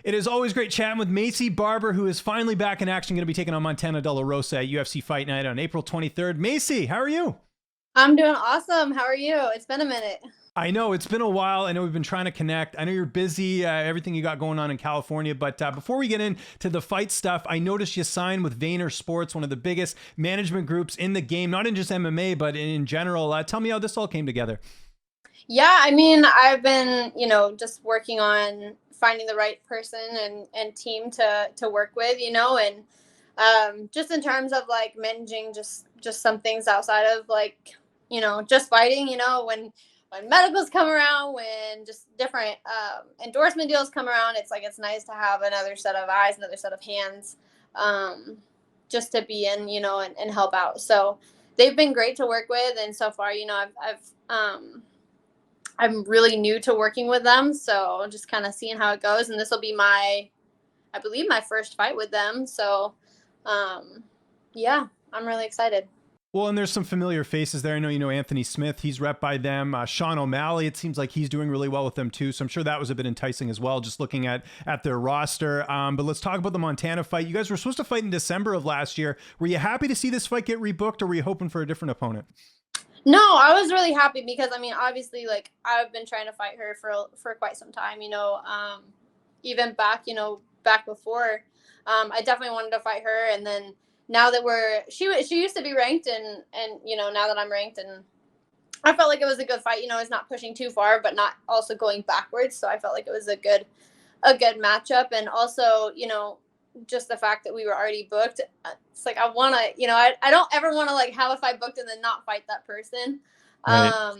It is always great chatting with Maycee Barber, who is finally back in action, going to be taking on Montana De La Rosa at UFC Fight Night on April 23rd. Maycee, how are you? I'm doing awesome. How are you? It's been a minute. I know it's been a while. I know we've been trying to connect. I know you're busy, everything you got going on in California. But before we get into the fight stuff, I noticed you signed with Vayner Sports, one of the biggest management groups in the game, not in just MMA, but in general. Tell me how this all came together. Yeah, I've been, just working on finding the right person and team to work with, and just in terms of like managing just some things outside of like, just fighting, when medicals come around, when just different endorsement deals come around, it's nice to have another set of eyes, another set of hands, just to be in, and help out. So they've been great to work with, and so far, I'm really new to working with them, so just kind of seeing how it goes. And this will be I believe my first fight with them. So, yeah, I'm really excited. Well, and there's some familiar faces there. I know you know Anthony Smith. He's rep by them. Sean O'Malley, it seems like he's doing really well with them too. So I'm sure that was a bit enticing as well, just looking at their roster. But let's talk about the Montana fight. You guys were supposed to fight in December of last year. Were you happy to see this fight get rebooked, or were you hoping for a different opponent? No, I was really happy because obviously, like, I've been trying to fight her for quite some time. Even back before, I definitely wanted to fight her. And then now that she used to be ranked, and now that I'm ranked, and I felt like it was a good fight. It's not pushing too far, but not also going backwards. So I felt like it was a good matchup. And also, just the fact that we were already booked, it's like I want to, I don't ever want to like have a fight booked and then not fight that person. Right.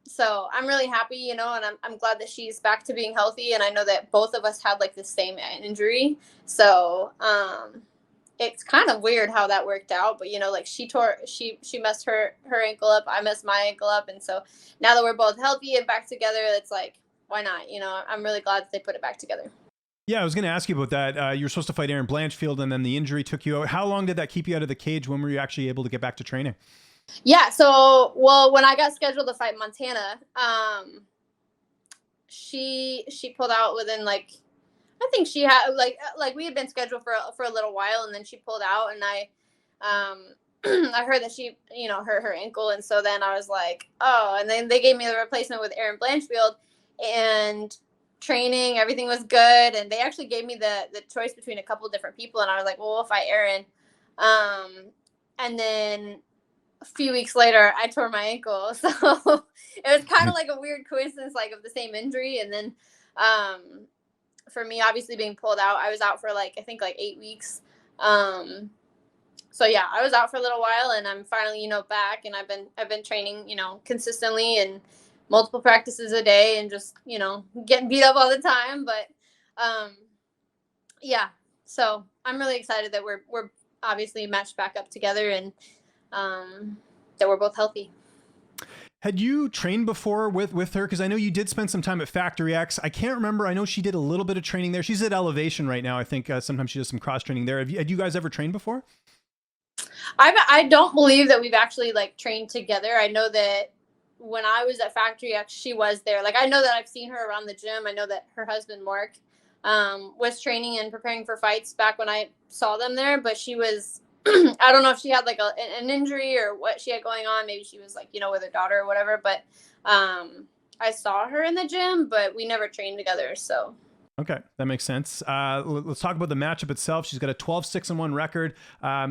So I'm really happy, and I'm glad that she's back to being healthy. And I know that both of us had like the same injury, so it's kind of weird how that worked out. But like she messed her ankle up, I messed my ankle up, and so now that we're both healthy and back together, it's like, why not? I'm really glad that they put it back together. Yeah, I was going to ask you about that. You were supposed to fight Aaron Blanchfield, and then the injury took you out. How long did that keep you out of the cage? When were you actually able to get back to training? Yeah, so when I got scheduled to fight Montana, she pulled out within like, I think she had like we had been scheduled for a little while, and then she pulled out, and I heard that she hurt her ankle, and so then I was like, oh, and then they gave me the replacement with Aaron Blanchfield, and training, everything was good, and they actually gave me the choice between a couple of different people, and I was like, well, we'll fight Aaron. And then a few weeks later I tore my ankle, so it was kind of like a weird coincidence, like of the same injury. And then for me, obviously being pulled out, I was out for like, I think like 8 weeks. So yeah, I was out for a little while, and I'm finally back, and I've been training consistently, and multiple practices a day, and just getting beat up all the time. But yeah, so I'm really excited that we're obviously matched back up together, and that we're both healthy. Had you trained before with her? Because I know you did spend some time at Factory X. I can't remember. I know she did a little bit of training there. She's at Elevation right now. I think sometimes she does some cross training there. Had you guys ever trained before? I don't believe that we've actually like trained together. I know that when I was at Factory X, she was there. Like, I know that I've seen her around the gym. I know that her husband, Mark, was training and preparing for fights back when I saw them there, but she was, I don't know if she had like an injury or what she had going on. Maybe she was like, with her daughter or whatever, but I saw her in the gym, but we never trained together. So. Okay, that makes sense. Let's talk about the matchup itself. She's got a 12-6-1 record.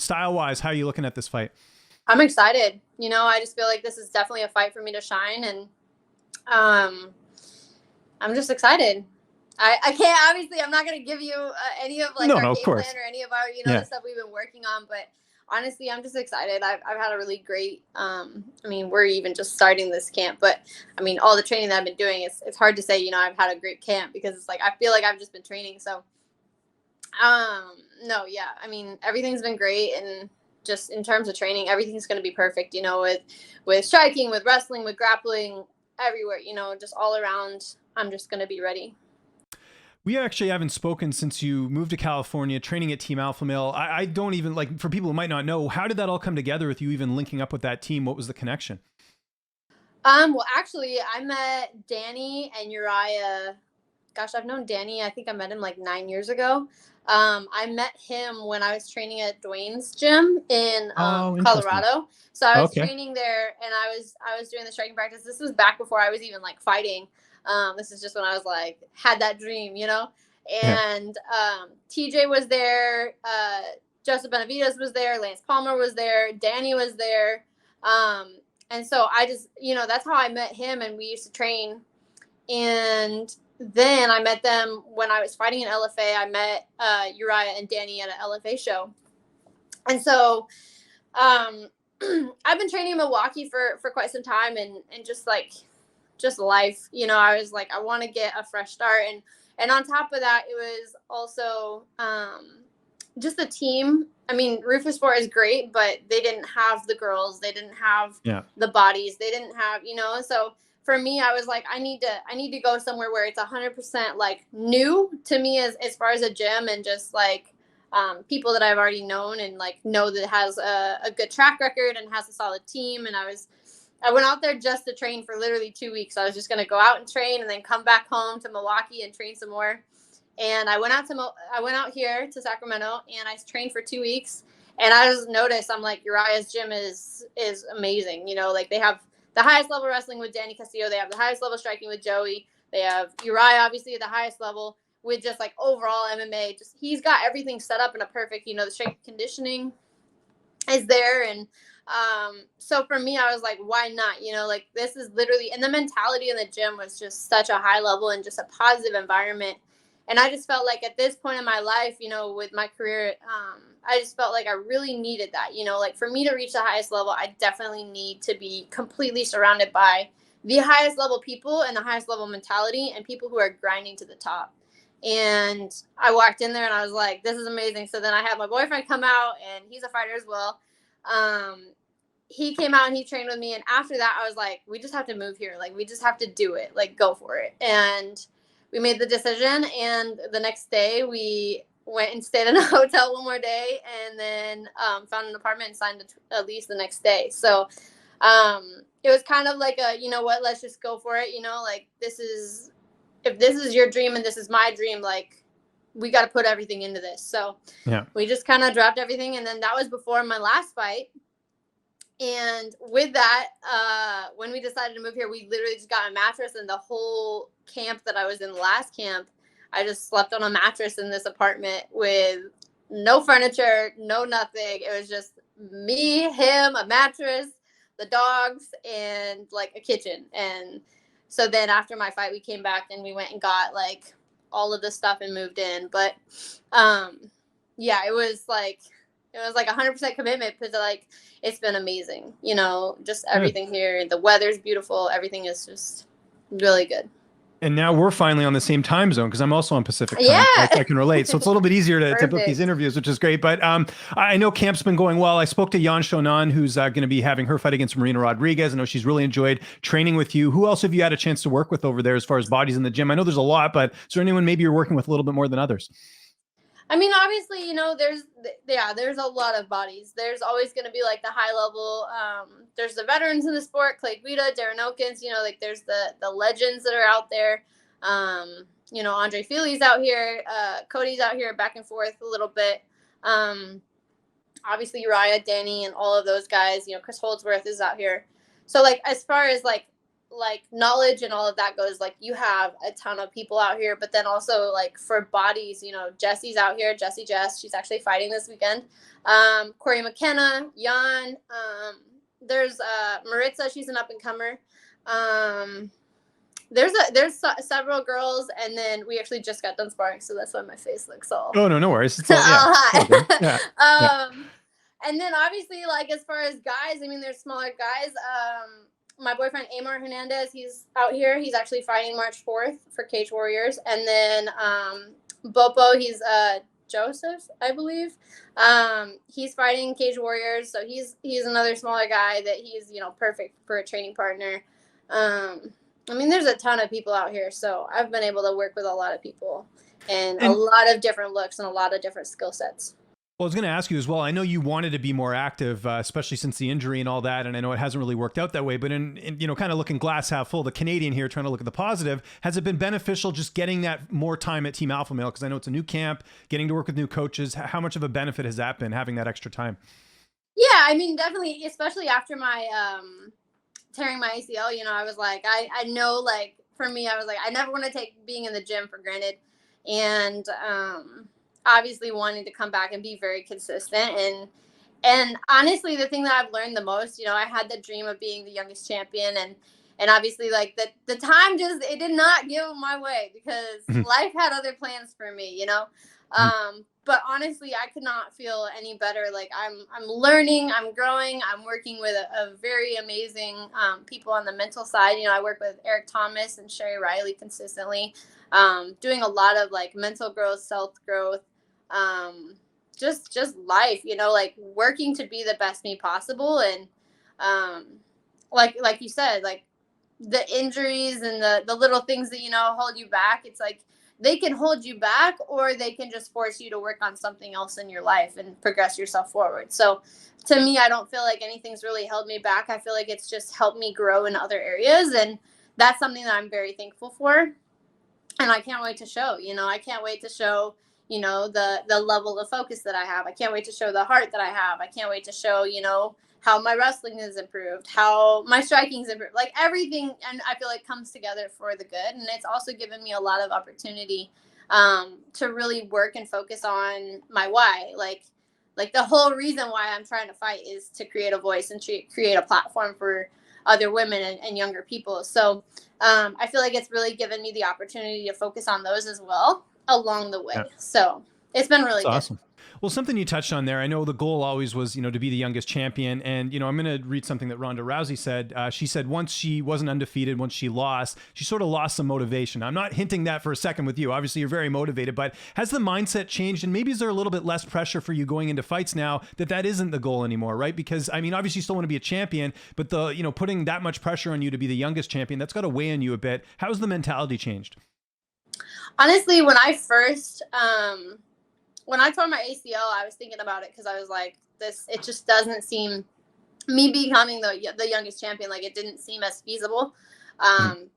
Style-wise, how are you looking at this fight? I'm excited. I just feel like this is definitely a fight for me to shine, and I'm just excited. I can't, obviously, I'm not going to give you any of like our game plan or any of our, the stuff we've been working on, but honestly, I'm just excited. I've had a really great, we're even just starting this camp, but all the training that I've been doing, it's hard to say, I've had a great camp, because it's like, I feel like I've just been training. So, no, yeah, everything's been great. And just in terms of training, everything's going to be perfect, with striking, with wrestling, with grappling, everywhere, just all around. I'm just going to be ready. We actually haven't spoken since you moved to California, training at Team Alpha Male. I don't even, like, for people who might not know, how did that all come together with you even linking up with that team? What was the connection? Well, actually, I met Danny and Uriah gosh, I've known Danny. I think I met him like 9 years ago. I met him when I was training at Dwayne's gym in Oh, interesting. Colorado. So I was Okay. training there, and I was doing the striking practice. This was back before I was even like fighting. This is just when I was like had that dream, you know. Yeah. And TJ was there. Joseph Benavides was there. Lance Palmer was there. Danny was there. And so I just, you know, that's how I met him, and we used to train. And then I met them when I was fighting in LFA. I met Uriah and Danny at an LFA show. And so I've been training in Milwaukee for quite some time, and just like just life, you know, I was like, I want to get a fresh start. And on top of that, it was also just the team. I mean, Rufus Sport is great, but they didn't have the girls, they didn't have Yeah. the bodies, they didn't have, you know. So for me, I was like, I need to go somewhere where it's 100% like new to me as far as a gym, and just like people that I've already known and like know that has a good track record and has a solid team. And I went out there just to train for literally 2 weeks. I was just going to go out and train and then come back home to Milwaukee and train some more. And I went out here to Sacramento, and I trained for 2 weeks. And I just noticed, I'm like, Uriah's gym is amazing. You know, like they have the highest level wrestling with Danny Castillo. They have the highest level striking with Joey. They have Uriah, obviously, at the highest level with just like overall MMA. Just he's got everything set up in a perfect, you know, the strength conditioning is there. And so for me, I was like, why not? You know, like this is literally, and the mentality in the gym was just such a high level and just a positive environment. And I just felt like at this point in my life, you know, with my career, I just felt like I really needed that. You know, like for me to reach the highest level, I definitely need to be completely surrounded by the highest level people and the highest level mentality and people who are grinding to the top. And I walked in there and I was like, this is amazing. So then I had my boyfriend come out, and he's a fighter as well. He came out and he trained with me. And after that, I was like, we just have to move here. Like, we just have to do it. Like, go for it. And we made the decision. And the next day, we went and stayed in a hotel one more day, and then found an apartment and signed a lease the next day. So it was kind of like a, you know what, let's just go for it. You know, like if this is your dream and this is my dream, like we got to put everything into this. So Yeah. we just kind of dropped everything. And then that was before my last fight. And with that, when we decided to move here, we literally just got a mattress, and the whole camp that I was in, last camp, I just slept on a mattress in this apartment with no furniture, no nothing. It was just me, him, a mattress, the dogs, and like a kitchen. And so then after my fight, we came back and we went and got like all of the stuff and moved in. But yeah, it was like 100% commitment, because like it's been amazing. You know, just everything here. The weather's beautiful. Everything is just really good. And now we're finally on the same time zone because I'm also on Pacific time. Yeah. So I can relate. So it's a little bit easier to book these Perfect. interviews, which is great. But I know camp's been going well. I spoke to Yan Shonan, who's going to be having her fight against Marina Rodriguez. I know she's really enjoyed training with you. Who else have you had a chance to work with over there as far as bodies in the gym? I know there's a lot, but is there anyone maybe you're working with a little bit more than others? I mean, obviously, you know, there's a lot of bodies. There's always going to be like the high level. There's the veterans in the sport, Clay Guida, Darren Elkins. You know, like there's the legends that are out there. You know, Andre Feely's out here, Cody's out here, back and forth a little bit. Obviously Uriah, Danny, and all of those guys. You know, Chris Holdsworth is out here. So like as far as like knowledge and all of that goes, like you have a ton of people out here. But then also like for bodies, you know, Jesse's out here, Jess, she's actually fighting this weekend. Corey McKenna, Jan, there's Maritza, she's an up and comer. There's several girls, and then we actually just got done sparring, so that's why my face looks all Oh, no worries. It's all all, yeah. It's all good. Yeah. Yeah. hot. And then obviously, like as far as guys, I mean, there's smaller guys. My boyfriend Amor Hernandez, he's out here. He's actually fighting March 4th for Cage Warriors, and then Bopo, he's Joseph, I believe. He's fighting Cage Warriors, so he's another smaller guy that he's, you know, perfect for a training partner. I mean, there's a ton of people out here, so I've been able to work with a lot of people and a And lot of different looks and a lot of different skill sets. Well, I was going to ask you as well. I know you wanted to be more active, especially since the injury and all that. And I know it hasn't really worked out that way. But in kind of looking glass half full, the Canadian here, trying to look at the positive, has it been beneficial just getting that more time at Team Alpha Male? Because I know it's a new camp, getting to work with new coaches. How much of a benefit has that been, having that extra time? Yeah, I mean, definitely, especially after my tearing my ACL. I was like, I know, like for me, I was like, I never want to take being in the gym for granted, and obviously wanting to come back and be very consistent. And honestly, the thing that I've learned the most, I had the dream of being the youngest champion, and obviously, like the time just it did not give my way because life had other plans for me. But honestly, I could not feel any better. Like I'm learning, I'm growing, I'm working with a very amazing people on the mental side. I work with Eric Thomas and Sherry Riley consistently, doing a lot of like mental growth, self growth, just life. Like working to be the best me possible. And like you said, like the injuries and the little things that hold you back. It's like they can hold you back, or they can just force you to work on something else in your life and progress yourself forward. So to me, I don't feel like anything's really held me back. I feel like it's just helped me grow in other areas, and that's something that I'm very thankful for. And I can't wait to show. I can't wait to show the level of focus that I have. I can't wait to show the heart that I have. I can't wait to show how my wrestling has improved, how my striking's improved, like everything. And I feel like comes together for the good. And it's also given me a lot of opportunity to really work and focus on my why. Like the whole reason why I'm trying to fight is to create a voice and create a platform for other women and younger people. So I feel like it's really given me the opportunity to focus on those as well along the way. Yeah. So it's been really good. Awesome. Well, something you touched on there, I know the goal always was, to be the youngest champion. And, I'm going to read something that Ronda Rousey said. She said once she wasn't undefeated, once she lost, she sort of lost some motivation. I'm not hinting that for a second with you. Obviously, you're very motivated, but has the mindset changed? And maybe is there a little bit less pressure for you going into fights now that isn't the goal anymore, right? Because, I mean, obviously you still want to be a champion, but putting that much pressure on you to be the youngest champion, that's got to weigh on you a bit. How's the mentality changed? Honestly, when I first... when I tore my ACL, I was thinking about it because I was like, it just doesn't seem, me becoming the youngest champion, like it didn't seem as feasible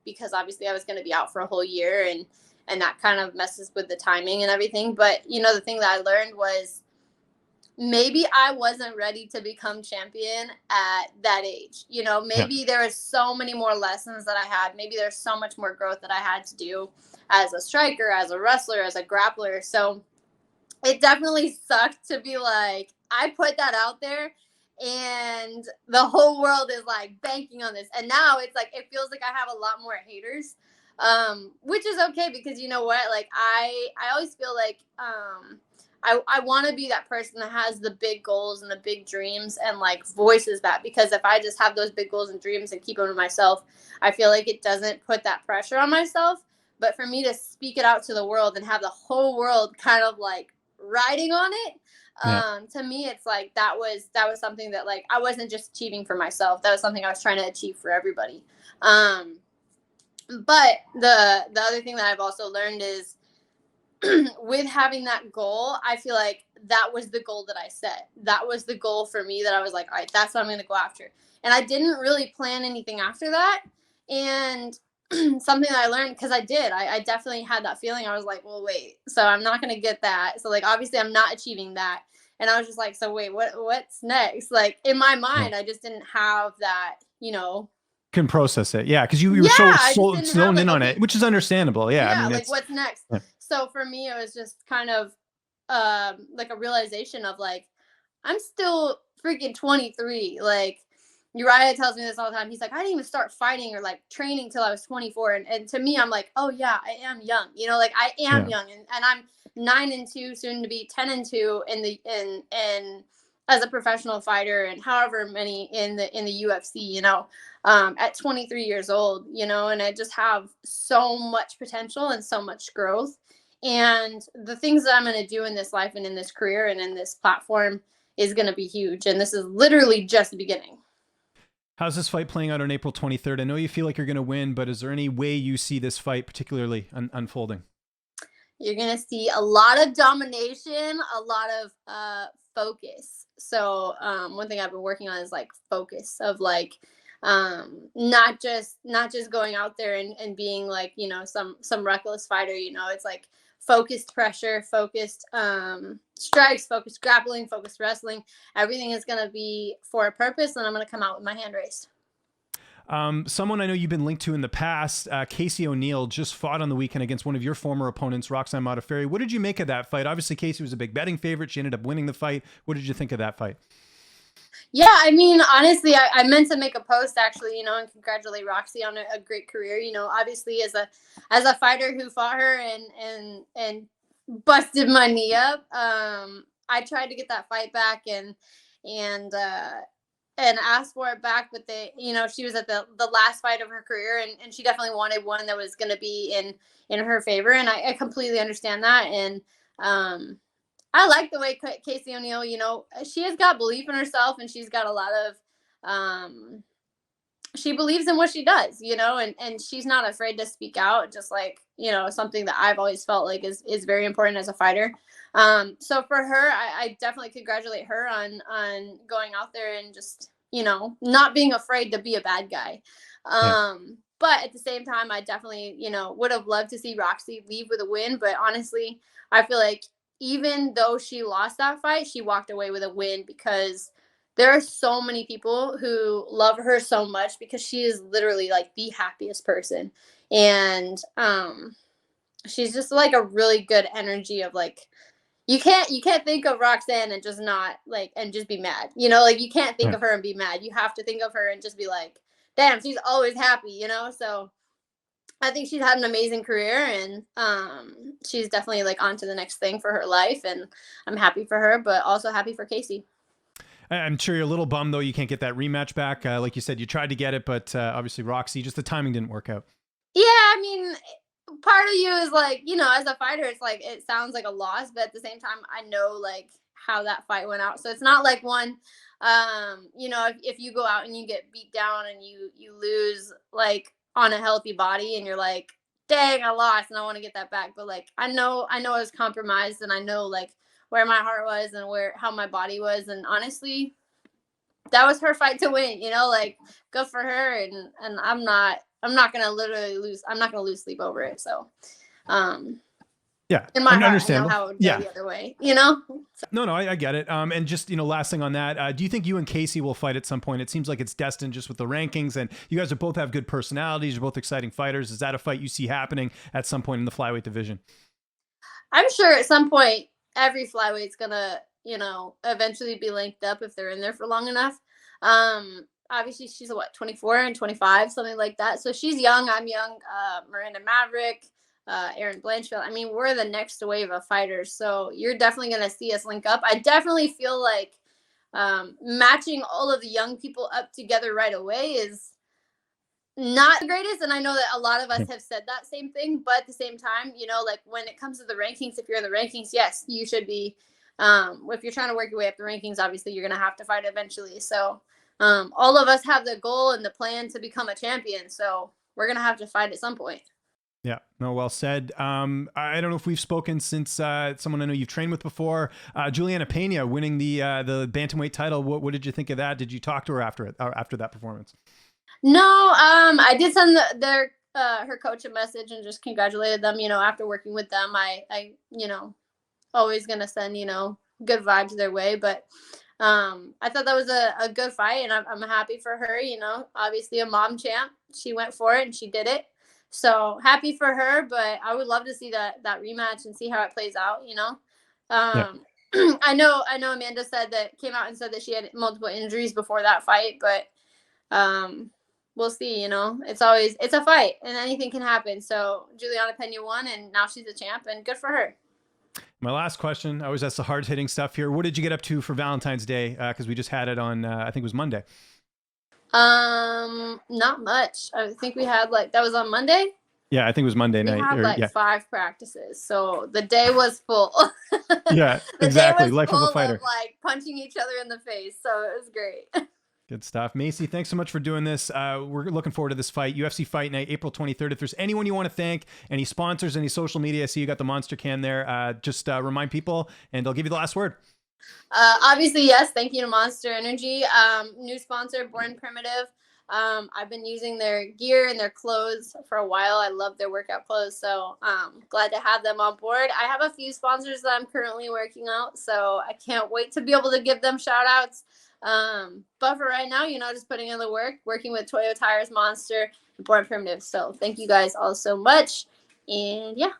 because obviously I was going to be out for a whole year and that kind of messes with the timing and everything. But, the thing that I learned was maybe I wasn't ready to become champion at that age. Maybe there was so many more lessons that I had. Maybe there's so much more growth that I had to do as a striker, as a wrestler, as a grappler. So it definitely sucked to be like, I put that out there and the whole world is like banking on this. And now it's like, it feels like I have a lot more haters, which is okay because you know what? Like I always feel like I want to be that person that has the big goals and the big dreams and like voices that, because if I just have those big goals and dreams and keep them to myself, I feel like it doesn't put that pressure on myself. But for me to speak it out to the world and have the whole world kind of like riding on it, to me it's like that was something that like I wasn't just achieving for myself. That was something I was trying to achieve for everybody. But the other thing that I've also learned is with having that goal, I feel like that was the goal that I set. That was the goal for me that I was like, all right, that's what I'm going to go after. And I didn't really plan anything after that. And something that I learned, because I definitely had that feeling. I was like, well, wait, so I'm not going to get that. So like, obviously I'm not achieving that. And I was just like, so wait, what's next? Like in my mind, I just didn't have that, can process it. Yeah. Cause you were so zoned in on it, which is understandable. Yeah. I mean, like what's next? Yeah. So for me, it was just kind of like a realization of like, I'm still freaking 23. Like, Uriah tells me this all the time. He's like, I didn't even start fighting or like training till I was 24. And to me, I'm like, oh yeah, I am young. Like I am young, and I'm 9-2, soon to be 10-2 in as a professional fighter, and however many in the UFC. At 23 years old. And I just have so much potential and so much growth. And the things that I'm going to do in this life and in this career and in this platform is going to be huge. And this is literally just the beginning. How's this fight playing out on April 23rd? I know you feel like you're going to win, but is there any way you see this fight particularly unfolding? You're going to see a lot of domination, a lot of focus. So one thing I've been working on is like focus of like not just going out there and being like, you know, some reckless fighter, you know. It's like focused pressure, focused strikes, focused grappling, focused wrestling. Everything is going to be for a purpose, and I'm going to come out with my hand raised. Someone I know you've been linked to in the past, Casey O'Neill, just fought on the weekend against one of your former opponents, Roxanne Modaferri. What did you make of that fight? Obviously, Casey was a big betting favorite. She ended up winning the fight. What did you think of that fight? Yeah, I mean, honestly, I meant to make a post actually, you know, and congratulate Roxy on a great career. You know, obviously as a fighter who fought her and busted my knee up, I tried to get that fight back and asked for it back, but they, you know, she was at the last fight of her career, and she definitely wanted one that was going to be in her favor, and I completely understand that. And I like the way Casey O'Neill, you know, she has got belief in herself, and she's got a lot of she believes in what she does, you know, and she's not afraid to speak out, just like, you know, something that I've always felt like is very important as a fighter. So for her, I definitely congratulate her on going out there and just, you know, not being afraid to be a bad guy. Yeah. But at the same time, I definitely, you know, would have loved to see Roxy leave with a win. But honestly, I feel like even though she lost that fight, she walked away with a win, because there are so many people who love her so much, because she is literally like the happiest person. And she's just like a really good energy of like, you can't think of Roxanne and just not like, and just be mad, you know, like you can't think Yeah. of her and be mad. You have to think of her and just be like, damn, she's always happy, you know. So I think she's had an amazing career, and she's definitely like on to the next thing for her life, and I'm happy for her, but also happy for Casey. I'm sure you're a little bummed, though, you can't get that rematch back. Like you said, you tried to get it, but obviously Roxy, just the timing didn't work out. Yeah, I mean, part of you is like, you know, as a fighter, it's like it sounds like a loss, but at the same time, I know like how that fight went out. So it's not like one, you know, if you go out and you get beat down and you lose like on a healthy body, and you're like, dang, I lost and I want to get that back. But like I know I was compromised, and I know like where my heart was and where how my body was. And honestly, that was her fight to win, you know, like good for her. And I'm not gonna literally lose. I'm not gonna lose sleep over it. So Yeah, in my heart, I know understandable. how it would go Yeah. the other way, you know. So, No, I get it. And just, you know, last thing on that, do you think you and Casey will fight at some point? It seems like it's destined just with the rankings, and you guys are both have good personalities. You're both exciting fighters. Is that a fight you see happening at some point in the flyweight division? I'm sure at some point every flyweight's gonna, you know, eventually be linked up if they're in there for long enough. Obviously she's what, 24 and 25, something like that. So she's young. I'm young. Miranda Maverick, Aaron Blanchfield. I mean, we're the next wave of fighters. So you're definitely gonna see us link up. I definitely feel like matching all of the young people up together right away is not the greatest, and I know that a lot of us have said that same thing, but at the same time, you know, like when it comes to the rankings, if you're in the rankings, yes, you should be. If you're trying to work your way up the rankings, obviously you're going to have to fight eventually. So all of us have the goal and the plan to become a champion, so we're going to have to fight at some point. Yeah, no, well said. I don't know if we've spoken since someone I know you've trained with before, Julianna Pena winning the bantamweight title. What did you think of that? Did you talk to her after that performance? No, I did send their her coach a message and just congratulated them. You know, after working with them, I you know, always gonna send, you know, good vibes their way. But I thought that was a good fight, and I'm happy for her. You know, obviously a mom champ, she went for it and she did it. So happy for her. But I would love to see that rematch and see how it plays out. You know, Yeah. I know Amanda came out and said that she had multiple injuries before that fight, but we'll see. You know, it's a fight and anything can happen. So Julianna Pena won, and now she's a champ, and good for her. My last question, I always ask the hard hitting stuff here. What did you get up to for Valentine's Day? Because we just had it on, I think it was Monday. Not much. I think we had like, that was on Monday. Yeah, I think it was Monday We night. had like Yeah, 5 practices, so the day was full. yeah, The day exactly. was Life of a full fighter. of like punching each other in the face, so it was great. Good stuff. Maycee, thanks so much for doing this. We're looking forward to this fight, UFC Fight Night, April 23rd. If there's anyone you want to thank, any sponsors, any social media, I see you got the Monster Can there. Just remind people, and I'll give you the last word. Obviously, yes. Thank you to Monster Energy. New sponsor, Born Primitive. I've been using their gear and their clothes for a while. I love their workout clothes, so glad to have them on board. I have a few sponsors that I'm currently working out, so I can't wait to be able to give them shout outs. But for right now, just putting in the work, working with Toyo Tires, Monster, and Born Primitive. So thank you guys all so much. And yeah.